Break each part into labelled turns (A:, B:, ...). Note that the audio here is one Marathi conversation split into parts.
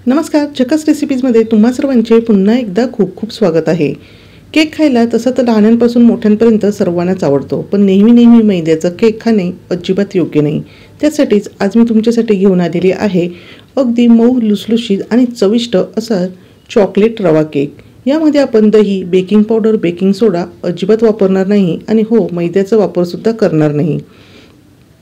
A: नमस्कार, चकस रेसिपीजमध्ये तुम्हा सर्वांचे पुन्हा एकदा खूप खूप स्वागत आहे। केक खायला तसं तर लहानांपासून मोठ्यांपर्यंत सर्वांनाच आवडतो, पण नेहमी मैद्याचा केक खाणे अजिबात योग्य नाही। त्यासाठीच आज मी तुमच्यासाठी घेऊन आलेली आहे अगदी मऊ लुसलुशीत आणि चविष्ट असा चॉकलेट रवा केक। यामध्ये आपण दही, बेकिंग पावडर, बेकिंग सोडा अजिबात वापरणार नाही आणि हो, मैद्याचा वापर सुद्धा करणार नाही।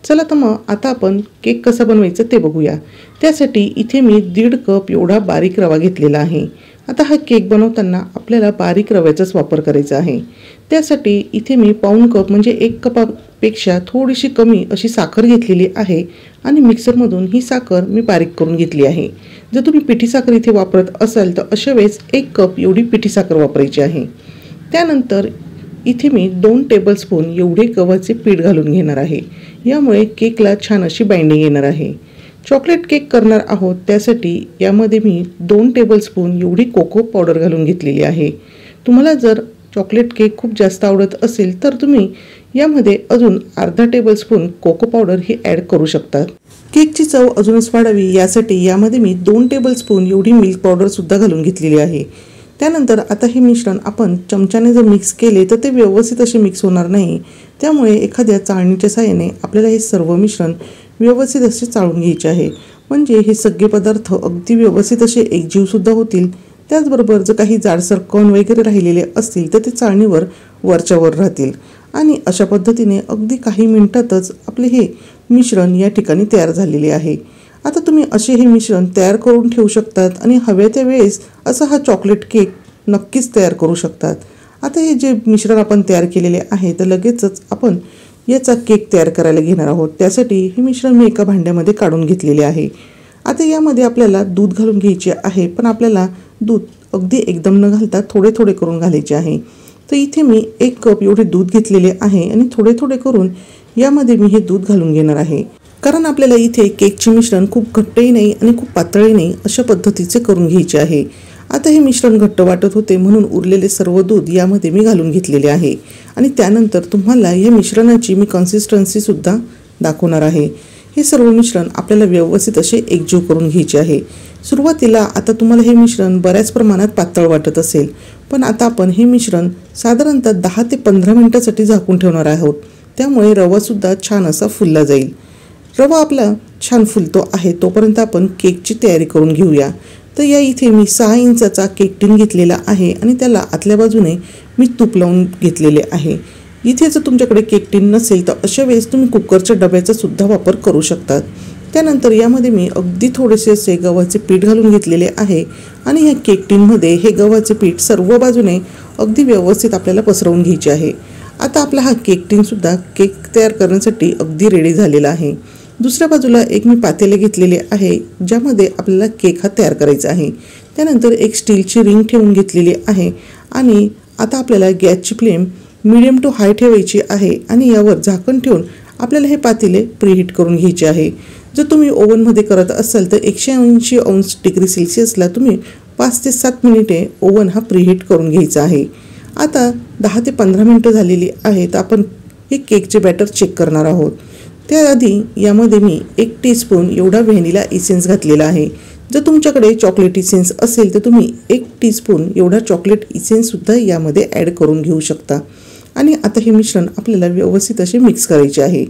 A: चला तर मग आता आपण केक कसा बनवायचा ते बघूया। त्यासाठी इथे मी 1.5 कप एवढा बारीक रवा घेतलेला आहे। आता हा केक बनवताना आपल्याला बारीक रव्याचाच वापर करायचा आहे। त्यासाठी इथे मी पाऊण कप म्हणजे 1 कपापेक्षा थोडीशी कमी अशी साखर घेतलेली आहे आणि मिक्सरमधून ही साखर मी बारीक करून घेतली आहे। जर तुम्ही पिठी साखर इथे वापरत असाल तर अशा वेळेस 1 कप एवढी पिठी साखर वापरायची आहे। त्यानंतर इथे मी 2 टेबलस्पून एवढे गव्हाचे पीठ घालून घेणार आहे। यामुळे केकला छान अशी बाइंडिंग येणार आहे। चॉकलेट केक करणार आहोत त्यासाठी यामध्ये मी 2 टेबलस्पून एवढी कोको पावडर घालून घेतलेली आहे। तुम्हाला जर चॉकलेट केक खूप जास्त आवडत असेल तर तुम्ही यामध्ये अजून अर्धा टेबलस्पून कोको पावडर ही ॲड करू शकता। केकची चव अजूनच वाढावी यासाठी यामध्ये मी 2 टेबलस्पून एवढी मिल्क पावडर सुद्धा घालून घेतलेली आहे। त्यानंतर आता हे मिश्रण आपण चमच्याने जर मिक्स केले तर ते व्यवस्थित असे मिक्स होणार नाही। त्यामुळे एखाद्या चाळणीच्या साहाय्याने आपल्याला हे सर्व मिश्रण व्यवस्थित असे चाळून घ्यायचे आहे, म्हणजे हे सगळे पदार्थ अगदी व्यवस्थित असे एकजीव सुद्धा होतील। त्याचबरोबर जर काही जाडसर कण वगैरे राहिलेले असतील तर ते चाळणीवर वरच्यावर राहतील आणि अशा पद्धतीने अगदी काही मिनिटातच आपले हे मिश्रण या ठिकाणी तयार झालेले आहे। आता तुम्ही असे हे मिश्रण तयार करून ठेवू शकतात आणि हव्या त्या वेळेस असा हा चॉकलेट केक नक्कीच तयार करू शकतात। आता हे जे मिश्रण आपण तयार केलेले आहे तर लगेचच आपण याचा केक तयार करायला घेणार आहोत। त्यासाठी हे मिश्रण मी एका भांड्यामध्ये काढून घेतलेले आहे। आता यामध्ये आपल्याला दूध घालून घ्यायचे आहे, पण आपल्याला दूध अगदी एकदम न घालता थोडे थोडे करून घालायचे आहे। तर इथे मी 1 कप एवढे दूध घेतलेले आहे आणि थोडे थोडे करून यामध्ये मी हे दूध घालून घेणार आहे, कारण आपल्याला इथे केकचे मिश्रण खूप घट्टही नाही आणि खूप पातळही नाही अशा पद्धतीचे करून घ्यायचे आहे। आता हे मिश्रण घट्ट वाटत होते म्हणून उरलेले सर्व दूध यामध्ये मी घालून घेतलेले आहे आणि त्यानंतर तुम्हाला या मिश्रणाची मी कन्सिस्टन्सी सुद्धा दाखवणार आहे। हे सर्व मिश्रण आपल्याला व्यवस्थित असे एकजीव करून घ्यायचे आहे। सुरुवातीला आता तुम्हाला हे मिश्रण बऱ्याच प्रमाणात पातळ वाटत असेल, पण आता आपण हे मिश्रण साधारणतः 10 ते 15 मिनिटांसाठी झाकून ठेवणार आहोत। त्यामुळे रवा सुद्धा छान असा फुलला जाईल। रवा आपला छान फुलतो आहे तोपर्यंत आपण केकची तयारी करून घेऊया। तर या इथे मी 6 इंचाचा केक टिन घेतलेला आहे आणि त्याला आतल्या बाजूने मी तूप लावून घेतलेले आहे। इथे जर तुमच्याकडे केक टिन नसेल तर अशा वेळेस तुम्ही कुकरच्या डब्याचा सुद्धा वापर करू शकता। त्यानंतर यामध्ये मी अगदी थोडेसे असे गव्हाचे पीठ घालून घेतलेले आहे आणि या केक टिनमध्ये हे गव्हाचे पीठ सर्व बाजूने अगदी व्यवस्थित आपल्याला पसरवून घ्यायचे आहे। आता आपला हा केक टिन सुद्धा केक तयार करण्यासाठी अगदी रेडी झालेला आहे। दुसऱ्या बाजूला एक मी पातेले घेतलेले आहे ज्यामध्ये आपल्याला केक हा तयार करायचा आहे। त्यानंतर एक स्टीलची रिंग ठेवून घेतलेली आहे आणि आता आपल्याला गॅसची फ्लेम मीडियम टू हाय ठेवायची आहे आणि यावर झाकण ठेवून आपल्याला हे पातेले प्रीहीट करून घ्यायचे आहे। जर तुम्ही ओव्हनमध्ये करत असाल तर 180 अंश डिग्री सेल्सिअसला तुम्ही 5 ते 7 मिनिटे ओव्हन हा प्रीहीट करून घ्यायचा आहे। आता 10 ते 15 मिनिटं झालेली आहेत। आपण हे केकचे बॅटर चेक करणार आहोत। त्याआधी यामध्ये मी 1 टीस्पून एवढा व्हॅनिला इसेन्स घातलेला आहे। जर तुमच्याकडे चॉकलेट इसेन्स असेल तर तुम्ही 1 टीस्पून एवढा चॉकलेट इसेन्स सुद्धा यामध्ये ॲड करून घेऊ शकता आणि आता हे मिश्रण आपल्याला व्यवस्थित असे मिक्स करायचे आहे।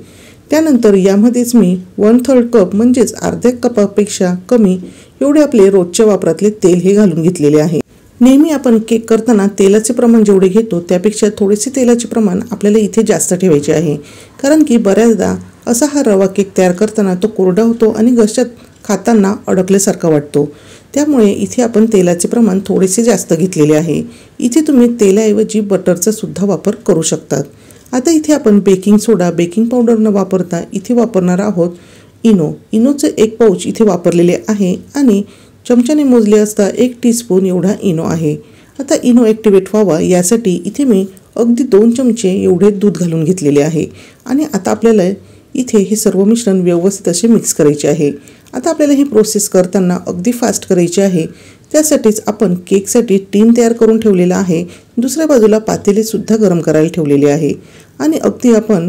A: त्यानंतर यामध्येच मी 1/3 कप म्हणजेच अर्ध्या कपापेक्षा कमी एवढे आपले रोजच्या वापरातले तेल हे घालून घेतलेले आहे। नेहमी आपण केक करताना तेलाचे प्रमाण जेवढे घेतो त्यापेक्षा थोडेसे तेलाचे प्रमाण आपल्याला इथे जास्त ठेवायचे आहे, कारण की बऱ्याचदा असा हा रवा केक तयार करताना तो कोरडा होतो आणि घशात खाताना अडकल्यासारखा वाटतो। त्यामुळे इथे आपण तेलाचे प्रमाण थोडेसे जास्त घेतलेले आहे। इथे तुम्ही तेलाऐवजी बटरचा सुद्धा वापर करू शकतात। आता इथे आपण बेकिंग सोडा, बेकिंग पावडर न वापरता इथे वापरणार आहोत इनोचं 1 पाऊच इथे वापरलेले आहे आणि चमच्याने मोजले असता 1 टीस्पून एवढा इनो आहे। आता इनो ॲक्टिवेट व्हावा यासाठी इथे मी अगदी 2 चमचे एवढे दूध घालून घेतलेले आहे आणि आता आपल्याला इथे हे सर्व मिश्रण व्यवस्थित असे मिक्स करायचे आहे। आता आपल्याला ही प्रोसेस करताना अगदी फास्ट करायची आहे। त्यासाठीच आपण केकसाठी टिन तयार करून ठेवलेला आहे। दुसऱ्या बाजूला पातेले सुद्धा गरम करायला ठेवलेले आहे आणि अगदी आपण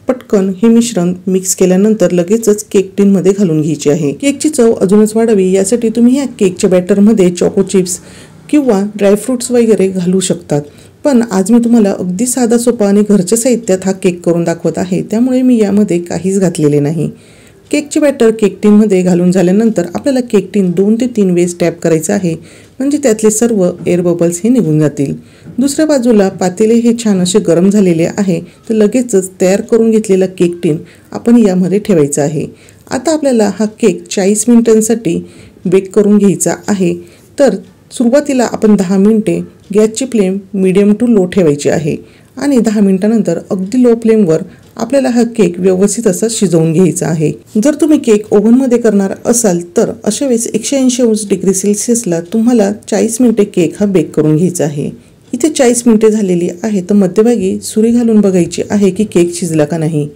A: पटकन हे मिश्रण मिक्स केल्यानंतर लगेचच केक टिनमध्ये घालून घ्यायची आहे। केकची चव अजूनच वाढावी यासाठी तुम्ही या केकच्या बॅटरमध्ये चॉको चिप्स किंवा ड्रायफ्रुट्स वगैरे घालू शकतात। पण आज मी तुम्हाला अगदी साधा सोपा आणि घरच्या साहित्यात हा केक करून दाखवत आहे, त्यामुळे मी यामध्ये काहीच घातलेले नाही। केकचे बॅटर केक टिनमध्ये घालून झाल्यानंतर आपल्याला केक टिन 2 ते 3 वेळेस टॅप करायचं आहे, म्हणजे त्यातले सर्व एअर बबल्स हे निघून जातील। दुसऱ्या बाजूला पातेले हे छान असे गरम झालेले आहे, तर लगेचच तयार करून घेतलेला केक टिन आपण यामध्ये ठेवायचा आहे। आता आपल्याला हा केक 40 मिनिटांसाठी बेक करून घ्यायचा आहे। तर सुरुवातीला आपण 10 मिनिटे गॅसची फ्लेम मीडियम टू लो ठेवायची आहे आणि 10 मिनिटांनंतर अगदी लो फ्लेमवर आपल्याला हा केक व्यवस्थित असा शिजवून घ्यायचा आहे। जर तुम्ही केक ओव्हनमध्ये करणार असाल तर अशा वेळेस 180 डिग्री सेल्सिअसला तुम्हाला 40 मिनिटे केक हा बेक करून घ्यायचा आहे। इथे 40 मिनिटे झालेली आहे, तर मध्यभागी सुरी घालून बघायची आहे की केक शिजला का नाही।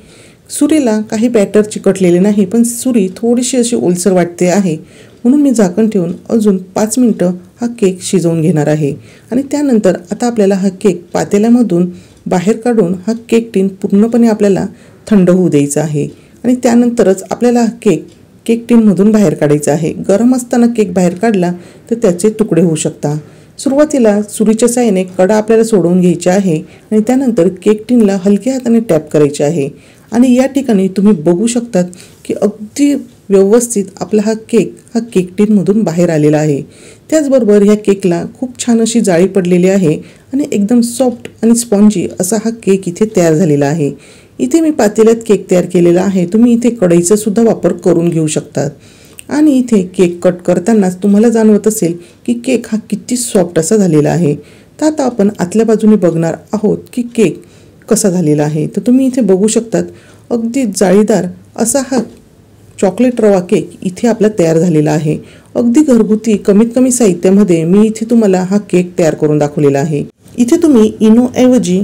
A: सुरीला काही बॅटर चिकटलेले नाही, पण सुरी थोडीशी अशी ओलसर वाटते आहे, म्हणून मी झाकण ठेवून अजून 5 मिनिटं हा केक शिजवून घेणार आहे। आणि त्यानंतर आता आपल्याला हा केक पातेल्यामधून बाहेर काढून हा केक टिन पूर्णपणे आपल्याला थंड होऊ द्यायचा आहे आणि त्यानंतरच आपल्याला हा केक टिनमधून बाहेर काढायचा आहे। गरम असताना केक बाहेर काढला तर त्याचे तुकडे होऊ शकतात। सुरुवातीला सुरीच्या साहाय्याने कडा आपल्याला सोडवून घ्यायच्या आहे आणि त्यानंतर केक टिनला हलक्या हाताने टॅप करायचे आहे आणि या ठिकाणी तुम्ही बघू शकतात की अगदी व्यवस्थित आपला हा केक टिनमधून बाहेर आलेला आहे। त्याचबरोबर ह्या केकला खूप छान अशी जाळी पडलेली आहे आणि एकदम सॉफ्ट आणि स्पॉन्जी असा हा केक इथे तयार झालेला आहे। इथे मी पातेल्यात केक तयार केलेला आहे, तुम्ही इथे कढईचा सुद्धा वापर करून घेऊ शकतात। आणि इथे केक कट करतानाच तुम्हाला जाणवत असेल की केक हा किती सॉफ्ट असा झालेला आहे। तर आता आपण आतल्या बाजूने बघणार आहोत की केक कसा झालेला आहे। तर तुम्ही इथे बघू शकतात अगदी जाळीदार असा हा चॉकलेट रवा केक इथे आपला तयार झालेला आहे। अगदी घरगुती कमीत कमी साहित्यामध्ये मी इथे तुम्हाला हा केक तयार करून दाखवलेला आहे। इथे तुम्ही इनोऐवजी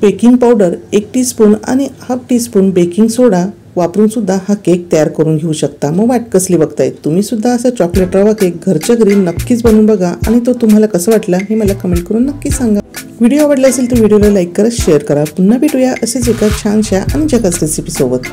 A: बेकिंग पावडर 1 टीस्पून आणि ½ टीस्पून बेकिंग सोडा वापरून सुद्धा हा केक तयार करून घेऊ शकता। मग वाट कसली बघताय, तुम्ही सुद्धा असा चॉकलेट रवा केक घरच्या घरी नक्कीच बनवून बघा आणि तो तुम्हाला कसा वाटला हे मला कमेंट करून नक्की सांगा। व्हिडिओ आवडला असेल तर व्हिडिओला लाईक करा, शेअर करा। पुन्हा भेटूया असेच एका छानशा आणि झकास रेसिपी सोबत।